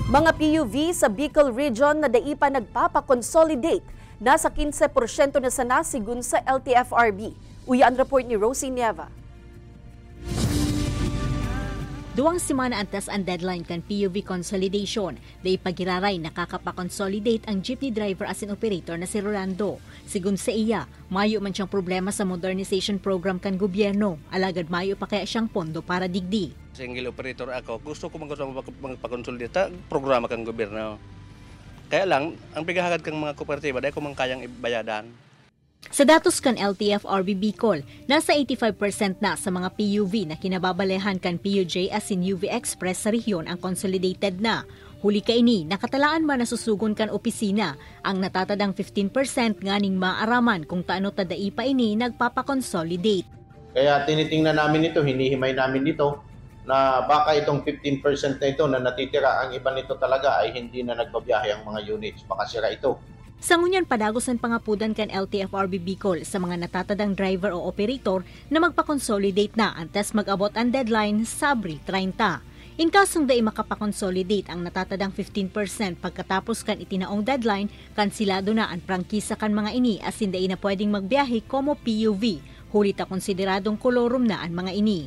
Mga PUV sa Bicol Region na daipa nagpapakonsolidate. Nasa 15% na sana sigun sa LTFRB. Uya ang report ni Rosie Nieva. 2 semana antes ang deadline kan PUV consolidation. Day pagiraray nakakapakonsolidate ang jeepney driver as in operator na si Rolando. Sigun sa iya, mayo man siyang problema sa modernization program kan gobyerno. Alagad mayo pa kaya siyang pondo para digdi. Single operator ako, gusto ko magpakonsolidate programa kang gobyerno. Kaya lang, ang pigahagad kang mga kooperatiba, dahil ko mang kayang ibayadan. Sa datos kan LTFRB Bicol, nasa 85% na sa mga PUV na kinababalehan kan PUJ as in UV Express sa rehiyon ang consolidated na. Huli kaini, nakatalaan man nasusugon kan opisina ang natatadang 15% nganing maaraman kung taano tadai pa ini nagpapakonsolidate. Kaya tinitingnan namin ito, hinihimay namin ito na baka itong 15% na ito na natitira, ang iba nito talaga ay hindi na nagbabiyahe ang mga units, baka sira ito. Sa ngunyan padagosan pangapudan kan LTFRB Bicol sa mga natatadang driver o operator na magpa-consolidate na antes mag-abot ang deadline sa Abril 30. In kasong dai makapakonsolidate ang natatadang 15% pagkatapos kan itinaong deadline, kansilado na ang prangkisa kan mga ini as in dai na pwedeng magbiyahe como PUV, huli ta konsideradong kolorum na ang mga ini.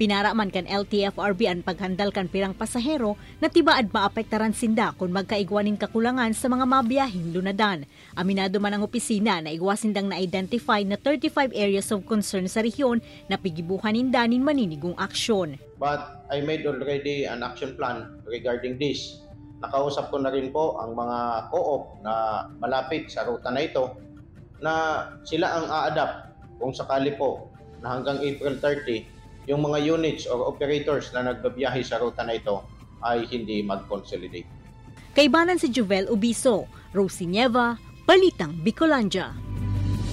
Pinara man kan LTFRB ang paghandal kan pirang pasahero na tibaad maapektaran sinda kung magkaigwanin kakulangan sa mga mabiyahing lunadan. Aminado man ang opisina na igwasindang na-identify na 35 areas of concern sa rehiyon na pigibuhan indanin maninigong aksyon. But I made already an action plan regarding this. Nakausap ko na rin po ang mga co-op na malapit sa ruta na ito na sila ang a-adapt kung sakali po na hanggang April 30 yung mga units or operators na nagbabiyahe sa ruta na ito ay hindi mag-consolidate. Kaibanan si Jovel Ubiso, Rosie Nieva, Balitang Bicolandia.